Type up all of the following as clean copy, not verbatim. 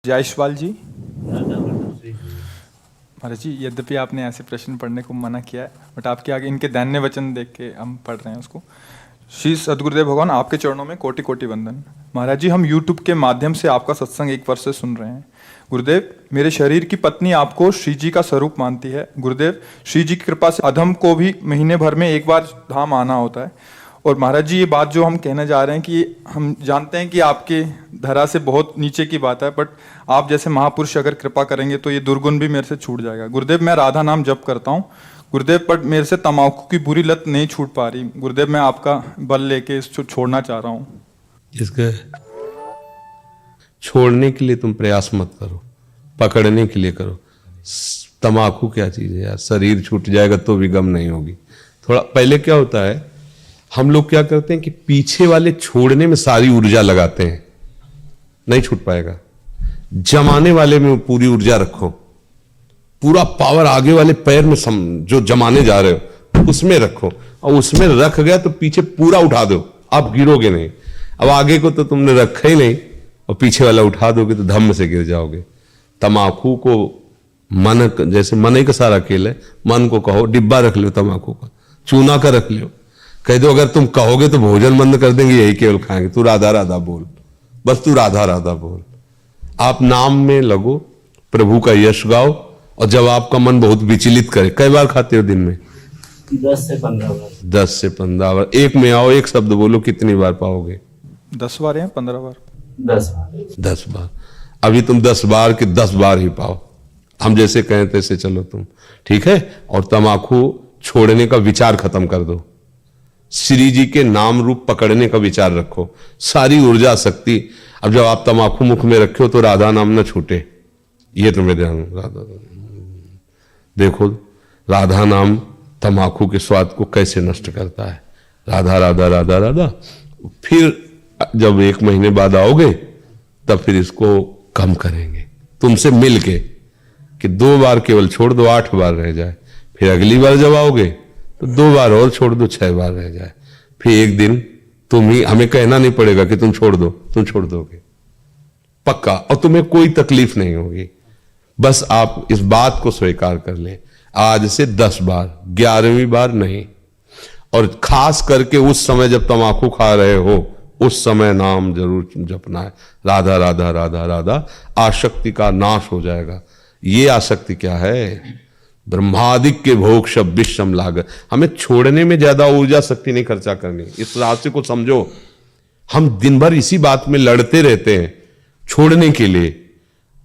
जायसवाल जी। महाराज जी, यद्यपि आपने ऐसे प्रश्न पढ़ने को मना किया है, बट आपके आगे इनके दैन्य वचन देख के हम पढ़ रहे हैं उसको। श्री सद्गुरुदेव भगवान, आपके चरणों में कोटि कोटि वंदन। महाराज जी, हम YouTube के माध्यम से आपका सत्संग एक वर्ष से सुन रहे हैं। गुरुदेव, मेरे शरीर की पत्नी आपको श्री जी का स्वरूप मानती है। गुरुदेव, श्री जी की कृपा से अधम को भी महीने भर में एक बार धाम आना होता है। और महाराज जी, ये बात जो हम कहने जा रहे हैं कि हम जानते हैं कि आपके धरा से बहुत नीचे की बात है, बट आप जैसे महापुरुष अगर कृपा करेंगे तो ये दुर्गुण भी मेरे से छूट जाएगा। गुरुदेव, मैं राधा नाम जप करता हूँ गुरुदेव, बट मेरे से तम्बाकू की बुरी लत नहीं छूट पा रही। गुरुदेव, मैं आपका बल लेके इसको छोड़ना चाह रहा हूँ। इसके छोड़ने के लिए तुम प्रयास मत करो, पकड़ने के लिए करो। तम्बाकू क्या चीज है यार, शरीर छूट जाएगा तो भी गम नहीं होगी। थोड़ा पहले क्या होता है, हम लोग क्या करते हैं कि पीछे वाले छोड़ने में सारी ऊर्जा लगाते हैं, नहीं छूट पाएगा। जमाने वाले में पूरी ऊर्जा रखो, पूरा पावर आगे वाले पैर में जो जमाने जा रहे हो उसमें रखो, और उसमें रख गया तो पीछे पूरा उठा दो, आप गिरोगे नहीं। अब आगे को तो तुमने रखा ही नहीं और पीछे वाला उठा दोगे तो धम्म से गिर जाओगे। तम्बाकू को मन, जैसे मन का सारा खेल है, मन को कहो डिब्बा रख लो, तम्बाकू का चूना का रख लो, कह दो अगर तुम कहोगे तो भोजन बंद कर देंगे, यही केवल खाएंगे। तू राधा राधा बोल, बस तू राधा राधा बोल। आप नाम में लगो, प्रभु का यश गाओ, और जब आपका मन बहुत विचलित करे, कई बार खाते हो दिन में? 10 से 15 बार। 10 से 15 बार। एक में आओ, एक शब्द बोलो, कितनी बार पाओगे? 10 बार या 15 बार? 10 बार। 10 बार। अभी तुम 10 बार के 10 बार ही पाओ, हम जैसे कहें तैसे चलो तुम, ठीक है? और तम्बाकू छोड़ने का विचार खत्म कर दो, श्री जी के नाम रूप पकड़ने का विचार रखो, सारी ऊर्जा शक्ति। अब जब आप तम्बाकू मुख में रखे हो तो राधा नाम न छूटे, ये तुम्हें ध्यान। राधा देखो, राधा नाम तम्बाकू के स्वाद को कैसे नष्ट करता है। राधा राधा राधा राधा। फिर जब 1 महीने बाद आओगे तब फिर इसको कम करेंगे तुमसे मिल के, कि 2 बार केवल छोड़ दो, 8 बार रह जाए। फिर अगली बार जब आओगे तो 2 बार और छोड़ दो, 6 बार रह जाए। फिर एक दिन तुम ही, हमें कहना नहीं पड़ेगा कि तुम छोड़ दो, तुम छोड़ दोगे पक्का, और तुम्हें कोई तकलीफ नहीं होगी। बस आप इस बात को स्वीकार कर लें, आज से 10 बार, 11वीं बार नहीं। और खास करके उस समय जब तम्बाकू खा रहे हो, उस समय नाम जरूर जपना है, राधा राधा राधा राधा। आसक्ति का नाश हो जाएगा। ये आसक्ति क्या है? ब्रह्मादिक के भोग शब विश्वम लाग। हमें छोड़ने में ज्यादा ऊर्जा शक्ति नहीं खर्चा करनी, इस रहस्य को समझो। हम दिन भर इसी बात में लड़ते रहते हैं छोड़ने के लिए,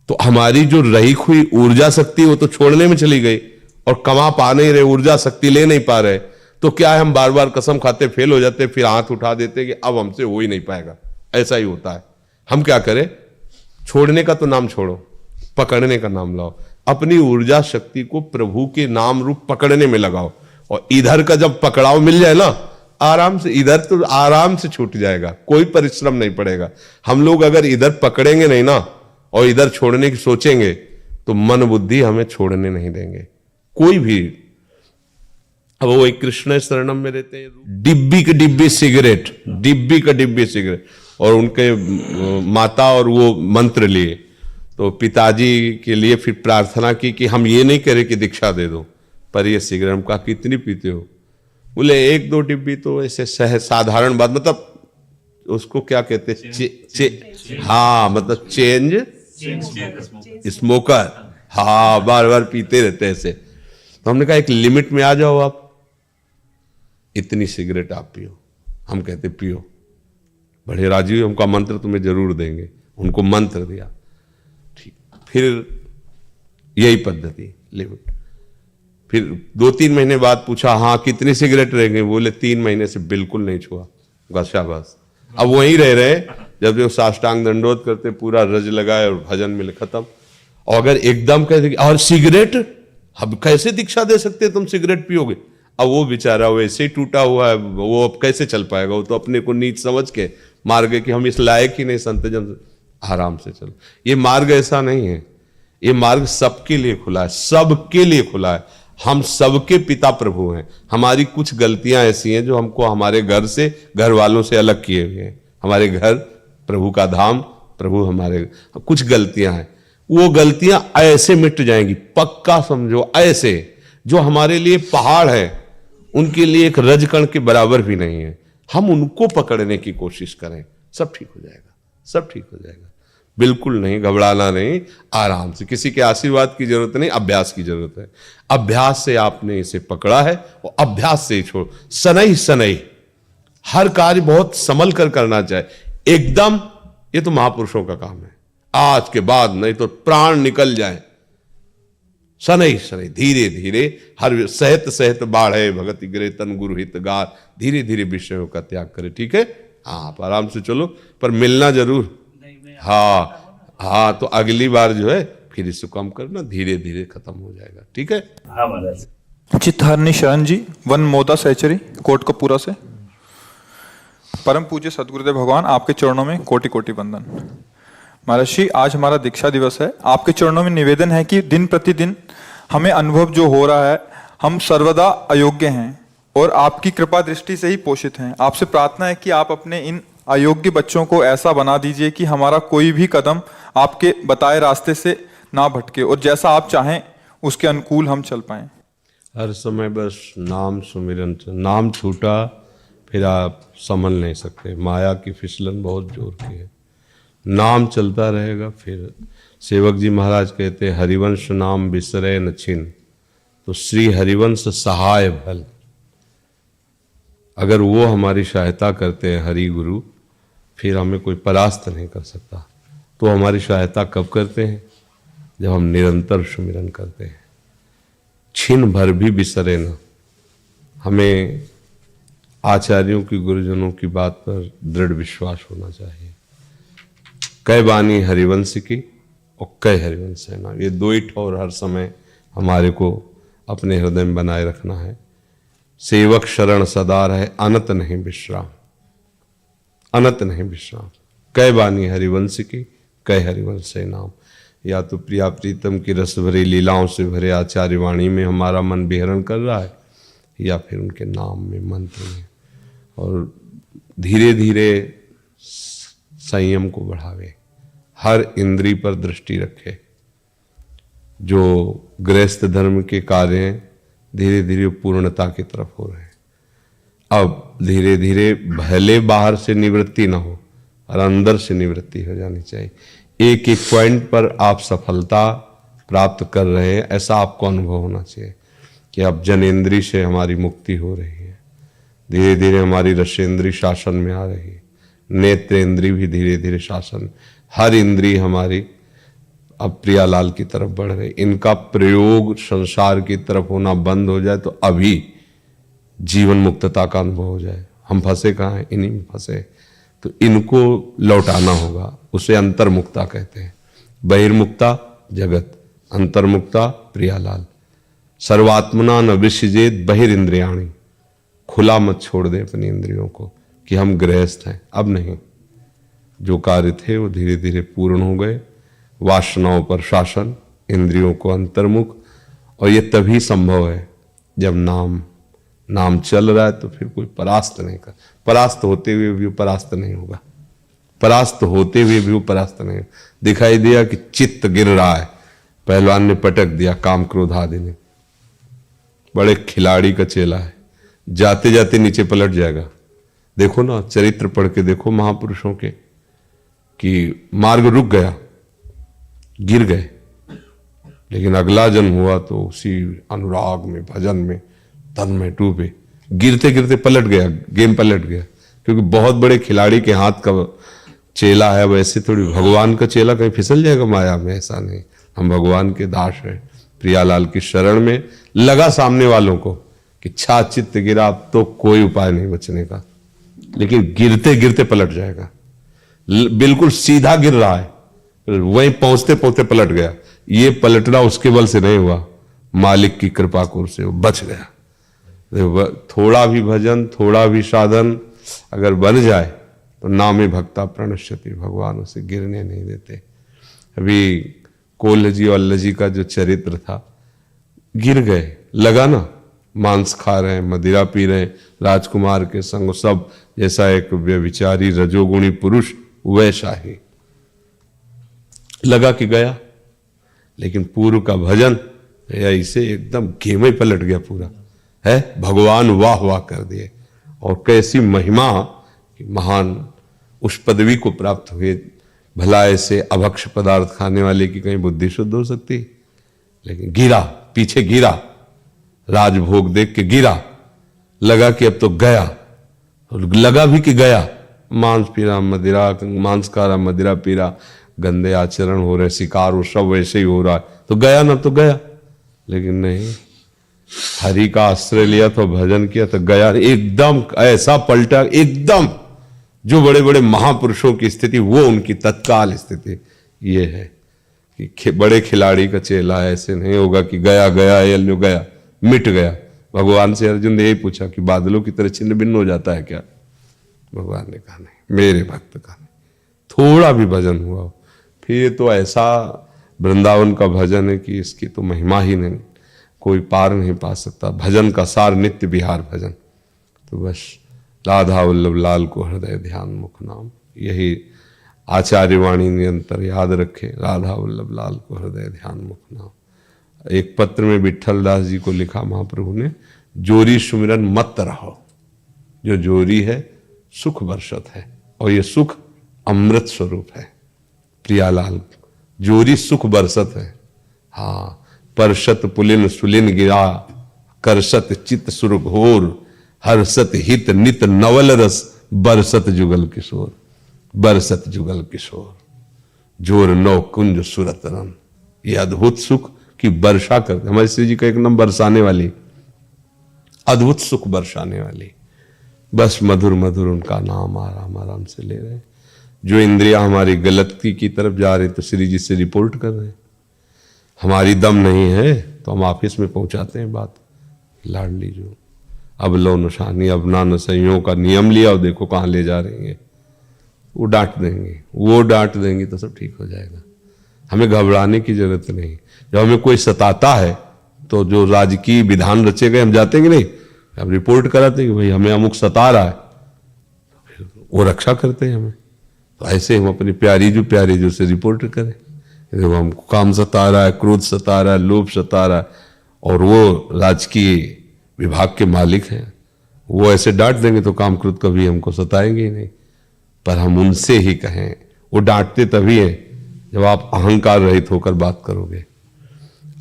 तो हमारी जो रही हुई ऊर्जा शक्ति वो तो छोड़ने में चली गई, और कमा पा नहीं रहे, ऊर्जा शक्ति ले नहीं पा रहे, तो क्या है, हम बार बार कसम खाते फेल हो जाते, फिर हाथ उठा देते कि अब हमसे हो ही नहीं पाएगा। ऐसा ही होता है। हम क्या करें? छोड़ने का तो नाम छोड़ो, पकड़ने का नाम लाओ। अपनी ऊर्जा शक्ति को प्रभु के नाम रूप पकड़ने में लगाओ, और इधर का जब पकड़ाव मिल जाए ना, आराम से, इधर तो आराम से छूट जाएगा, कोई परिश्रम नहीं पड़ेगा। हम लोग अगर इधर पकड़ेंगे नहीं ना और इधर छोड़ने की सोचेंगे तो मन बुद्धि हमें छोड़ने नहीं देंगे कोई भी। अब वो एक कृष्ण शरणम में रहते हैं, डिब्बी के डिब्बी सिगरेट, डिब्बी का डिब्बी सिगरेट, और उनके माता और वो मंत्र लिए, तो पिताजी के लिए फिर प्रार्थना की कि हम ये नहीं करें कि दीक्षा दे दो, पर ये सिगरेट। हम कहा कितनी पीते हो? बोले 1-2 डिब्बी तो ऐसे साधारण बात, मतलब उसको क्या कहते हैं, हाँ मतलब चेंज स्मोकर, हाँ बार बार पीते रहते ऐसे। तो हमने कहा एक लिमिट में आ जाओ, आप इतनी सिगरेट आप पियो। हम कहते पियो, बड़े राजी हुए, हमका मंत्र तुम्हें जरूर देंगे। उनको मंत्र दिया, ठीक। फिर यही पद्धति लिमिट। फिर 2-3 महीने बाद पूछा, हाँ कितनी सिगरेट रह गई? बोले 3 महीने से बिल्कुल नहीं छुआ। शाबाश। अब वहीं रह रहे, जब जो साष्टांग दंडोत करते, पूरा रज लगाए और भजन मिल खत्म। और अगर एकदम कहते और सिगरेट, अब कैसे दीक्षा दे सकते तुम सिगरेट पियोगे? अब वो बेचारा वैसे ही टूटा हुआ है, वो अब कैसे चल पाएगा? वो तो अपने को नीच समझ के मार गए कि हम इस लायक ही नहीं, संत जन आराम से चलो। ये मार्ग ऐसा नहीं है, ये मार्ग सबके लिए खुला है, सबके लिए खुला है। हम सबके पिता प्रभु हैं। हमारी कुछ गलतियां ऐसी हैं जो हमको हमारे घर से, घर वालों से अलग किए हुए हैं। हमारे घर प्रभु का धाम, प्रभु हमारे, कुछ गलतियां हैं। वो गलतियां ऐसे मिट जाएंगी, पक्का समझो। ऐसे जो हमारे लिए पहाड़ है उनके लिए एक रजकण के बराबर भी नहीं है, हम उनको पकड़ने की कोशिश करें, सब ठीक हो जाएगा, सब ठीक हो जाएगा। बिल्कुल नहीं, घबराना नहीं, आराम से। किसी के आशीर्वाद की जरूरत नहीं, अभ्यास की जरूरत है। अभ्यास से आपने इसे पकड़ा है और अभ्यास से ही छोड़, सनई सनई हर कार्य बहुत संभल कर करना चाहिए एकदम। ये तो महापुरुषों का काम है, आज के बाद नहीं तो प्राण निकल जाए। सनई सनई धीरे धीरे, हर सहत सहत बाढ़े भगति गिरे तन गुरु हित गार, धीरे धीरे विषयों का त्याग करे। ठीक है, हाँ आप आराम से चलो, पर मिलना जरूर। हाँ हाँ, तो अगली बार जो है फिर इसको कम करना, धीरे धीरे खत्म हो जाएगा। ठीक है, हाँ महाराज। चित्तहरणी शरण जी, वन मोदा सहचरी, कोटकपूरा से। परम पूज्य सदगुरुदेव भगवान, आपके चरणों में कोटि कोटि वंदन। महर्षि, आज हमारा दीक्षा दिवस है। आपके चरणों में निवेदन है कि दिन प्रतिदिन हमें अनुभव जो हो रहा है, हम सर्वदा अयोग्य हैं और आपकी कृपा दृष्टि से ही पोषित हैं। आपसे प्रार्थना है कि आप अपने इन अयोग्य बच्चों को ऐसा बना दीजिए कि हमारा कोई भी कदम आपके बताए रास्ते से ना भटके और जैसा आप चाहें उसके अनुकूल हम चल पाएं। हर समय बस नाम सुमिरन, नाम छूटा फिर आप संभल नहीं सकते, माया की फिसलन बहुत जोर की है। नाम चलता रहेगा। फिर सेवक जी महाराज कहते हरिवंश नाम बिसरे न छिन, तो श्री हरिवंश सहाय भल। अगर वो हमारी सहायता करते हैं हरि गुरु, फिर हमें कोई परास्त नहीं कर सकता। तो हमारी सहायता कब करते हैं? जब हम निरंतर सुमिरन करते हैं। छिन भर भी बिसरे न। हमें आचार्यों की, गुरुजनों की बात पर दृढ़ विश्वास होना चाहिए। कै बानी हरिवंश की और कै हरिवंश है ना, ये दो ही ठौर हर समय हमारे को अपने हृदय में बनाए रखना है। सेवक शरण सदा रहे, अनत नहीं विश्राम, अनत नहीं विश्राम। कै बानी हरिवंश की, कै हरिवंश है नाम। या तो प्रिया प्रीतम की रस भरी लीलाओं से भरे आचार्य वाणी में हमारा मन विहरण कर रहा है, या फिर उनके नाम में, मंत्र में। और धीरे धीरे संयम को बढ़ावे, हर इंद्री पर दृष्टि रखे। जो गृहस्थ धर्म के कार्य हैं धीरे धीरे पूर्णता की तरफ हो रहे हैं। अब धीरे धीरे भले बाहर से निवृत्ति ना हो और अंदर से निवृत्ति हो जानी चाहिए। एक एक पॉइंट पर आप सफलता प्राप्त कर रहे हैं, ऐसा आपको अनुभव होना चाहिए कि अब जनेन्द्री से हमारी मुक्ति हो रही है, धीरे धीरे हमारी रसेंद्री शासन में आ रही है, नेत्रेंद्री भी धीरे धीरे शासन, हर इंद्री हमारी अब प्रियालाल की तरफ बढ़ रही। इनका प्रयोग संसार की तरफ होना बंद हो जाए तो अभी जीवन मुक्तता का अनुभव हो जाए। हम फंसे कहाँ हैं? इन्हीं में फंसे। तो इनको लौटाना होगा, उसे अंतर्मुक्ता कहते हैं। बहिर्मुक्ता जगत, अंतर्मुक्ता प्रियालाल। सर्वात्मना न विसृजेत बहिरिंद्रियाणि, खुला मत छोड़ दे अपनी इंद्रियों को कि हम गृहस्थ हैं। अब नहीं, जो कार्य थे वो धीरे धीरे पूर्ण हो गए। वासनाओं पर शासन, इंद्रियों को अंतर्मुख। और ये तभी संभव है जब नाम चल रहा है, तो फिर कोई परास्त नहीं कर, परास्त होते हुए भी वो परास्त नहीं होगा, परास्त होते हुए भी वो परास्त नहीं होगा। दिखाई दिया कि चित्त गिर रहा है, पहलवान ने पटक दिया, काम क्रोध आदि ने, बड़े खिलाड़ी का चेला है, जाते जाते नीचे पलट जाएगा। देखो ना, चरित्र पढ़ के देखो महापुरुषों के, कि मार्ग रुक गया, गिर गए, लेकिन अगला जन्म हुआ तो उसी अनुराग में, भजन में, तन में डूबे, गिरते गिरते पलट गया, गेम पलट गया। क्योंकि बहुत बड़े खिलाड़ी के हाथ का चेला है, वैसे थोड़ी भगवान का चेला कहीं फिसल जाएगा माया में, ऐसा नहीं। हम भगवान के दास हैं, प्रियालाल की शरण में लगा सामने वालों को कि छा चित्त गिरा, अब तो कोई उपाय नहीं बचने का, लेकिन गिरते गिरते पलट जाएगा। बिल्कुल सीधा गिर रहा है, वहीं पहुंचते पहुंचते पलट गया। ये पलटना उसके बल से नहीं हुआ, मालिक की कृपा को से वो बच गया। थोड़ा भी भजन, थोड़ा भी साधन अगर बन जाए तो नामे भक्ता प्रणश्यति, भगवान उसे गिरने नहीं देते। अभी कोल्ह जी और अल्लाह जी का जो चरित्र था, गिर गए, लगा ना, मांस खा रहे हैं, मदिरा पी रहे हैं, राजकुमार के संग सब, जैसा एक व्यभिचारी रजोगुणी पुरुष वैसा ही लगा कि गया, लेकिन पूर्व का भजन ऐसे एकदम गेम ही पलट गया पूरा है। भगवान वाह वाह कर दिए। और कैसी महिमा कि महान उस पदवी को प्राप्त हुए। भला ऐसे अभक्ष पदार्थ खाने वाले की कहीं बुद्धि शुद्ध हो सकती? लेकिन गिरा, पीछे गिरा, राजभोग देख के गिरा, लगा कि अब तो गया, और लगा भी कि गया। मांस पीरा मदिरा, मांस खारा मदिरा पीरा, गंदे आचरण हो रहे, शिकार हो, सब वैसे ही हो रहा है, तो गया ना, तो गया। लेकिन नहीं, हरि का आश्रय लिया तो भजन किया तो गया। एकदम ऐसा पलटा, एकदम जो बड़े बड़े महापुरुषों की स्थिति वो उनकी तत्काल स्थिति ये है कि बड़े खिलाड़ी का चेला ऐसे नहीं होगा कि गया गया एल्यो गया, मिट गया। भगवान से अर्जुन ने यही पूछा कि बादलों की तरह छिन्न भिन्न हो जाता है क्या? भगवान ने कहा नहीं, मेरे भक्त का नहीं, थोड़ा भी भजन हुआ फिर ये तो ऐसा वृंदावन का भजन है कि इसकी तो महिमा ही नहीं, कोई पार नहीं पा सकता। भजन का सार नित्य विहार भजन। तो बस राधा वल्लभ लाल को हृदय ध्यान मुख नाम, यही आचार्य वाणी निरंतर याद रखे। राधा वल्लभ लाल को हृदय ध्यान मुख नाम। एक पत्र में विट्ठल दास जी को लिखा महाप्रभु ने, जोरी सुमिरन मत रहो। जो जोरी है सुख बरसत है, और ये सुख अमृत स्वरूप है। प्रियालाल, जोरी सुख बरसत है, हाँ, परसत पुलिन सुलिन गिरा, करसत चित सुर घोर, हर्षत हित नित नवल रस, बरसत जुगल किशोर, बरसत जुगल किशोर, जोर नौ कुंज सुरत रन। ये अद्भुत सुख की वर्षा करते। हमारे श्री जी का एक नाम बरसाने वाली, अद्भुत सुख बरसाने वाली। बस मधुर मधुर उनका नाम आराम आराम से ले रहे। जो इंद्रियां हमारी गलती की तरफ जा रही तो श्री जी से रिपोर्ट कर रहे हैं। हमारी दम नहीं है तो हम ऑफिस में पहुंचाते हैं बात, लाडली जो अब लो नशानी अब ना नशइयों का नियम लिया और देखो कहाँ ले जा रही है। वो डांट देंगे, वो डांट देंगी तो सब ठीक हो जाएगा। हमें घबराने की जरूरत नहीं। जब हमें कोई सताता है तो जो राजकीय विधान रचे गए हम जाते हैं कि नहीं, अब रिपोर्ट कराते हैं कि भाई हमें अमुक सता रहा है, फिर वो रक्षा करते हैं हमें। तो ऐसे हम अपनी प्यारी जो से रिपोर्ट करें, देखो हमको काम सता रहा है, क्रोध सता रहा है, लोभ सता रहा है, और वो राजकीय विभाग के मालिक हैं, वो ऐसे डांट देंगे तो काम क्रोध कभी हमको सताएंगे ही नहीं। पर हम उनसे ही कहें, वो डांटते तभी है जब आप अहंकार रहित होकर बात करोगे।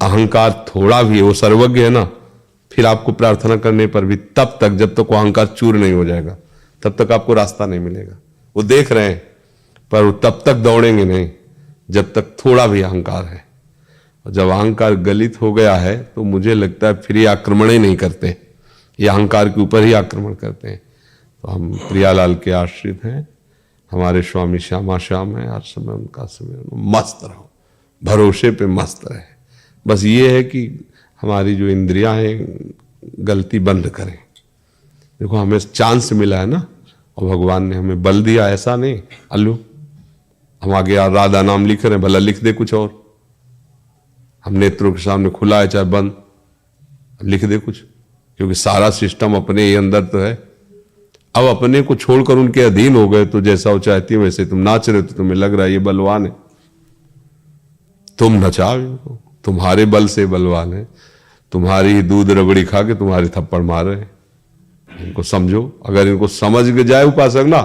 अहंकार थोड़ा भी है, वो सर्वज्ञ है ना, फिर आपको प्रार्थना करने पर भी तब तक जब तक वो अहंकार चूर नहीं हो जाएगा तब तक आपको रास्ता नहीं मिलेगा। वो देख रहे हैं पर वो तब तक दौड़ेंगे नहीं जब तक थोड़ा भी अहंकार है। और जब अहंकार गलित हो गया है तो मुझे लगता है फिर ये आक्रमण ही नहीं करते, ये अहंकार के ऊपर ही आक्रमण करते हैं। तो हम प्रियालाल के आश्रित हैं, हमारे स्वामी श्यामा श्याम है, हर समय उनका समय। मस्त रहो, भरोसे पे मस्त रहे। बस ये है कि हमारी जो इंद्रियां हैं गलती बंद करें। देखो हमें चांस मिला है ना, और भगवान ने हमें बल दिया, ऐसा नहीं अल्लू हम आगे राधा नाम लिख रहे हैं, भला लिख दे कुछ और। हम नेत्रों के सामने खुला है चाहे बंद, लिख दे कुछ, क्योंकि सारा सिस्टम अपने ही अंदर तो है। अब अपने को छोड़कर उनके अधीन हो गए तो जैसा वो चाहती है वैसे तुम नाच रहे हो तो तुम्हें लग रहा है ये बलवान है। तुम नचाओ इनको, तुम्हारे बल से बलवान है, तुम्हारी ही दूध रबड़ी खा के तुम्हारे थप्पड़ मार रहे हैं। इनको समझो, अगर इनको समझ के जाए उपासक ना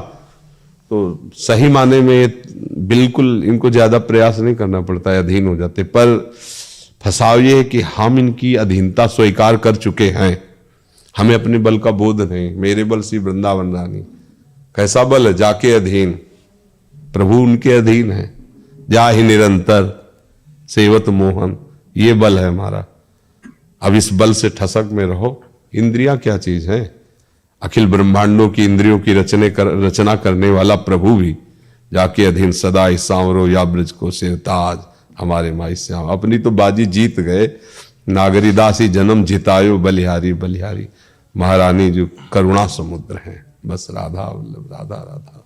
तो सही माने में बिल्कुल इनको ज्यादा प्रयास नहीं करना पड़ता है, अधीन हो जाते। पर फसाव ये है कि हम इनकी अधीनता स्वीकार कर चुके हैं, हमें अपने बल का बोध नहीं। मेरे बल श्री वृंदावन रानी, कैसा बल है, जाके अधीन, प्रभु उनके अधीन है, जा ही निरंतर सेवत मोहन, ये बल है हमारा। अब इस बल से ठसक में रहो। इंद्रियां क्या चीज है? अखिल ब्रह्मांडों की इंद्रियों की रचना करने वाला प्रभु भी जाके अधीन। सदा ही सांवरो या ब्रज को सिरताज, हमारे माई श्याम। अपनी तो बाजी जीत गए, नागरीदास ही जन्म जितायो बलिहारी बलिहारी। महारानी जो करुणा समुद्र हैं, बस राधा वल्लभ राधा राधा।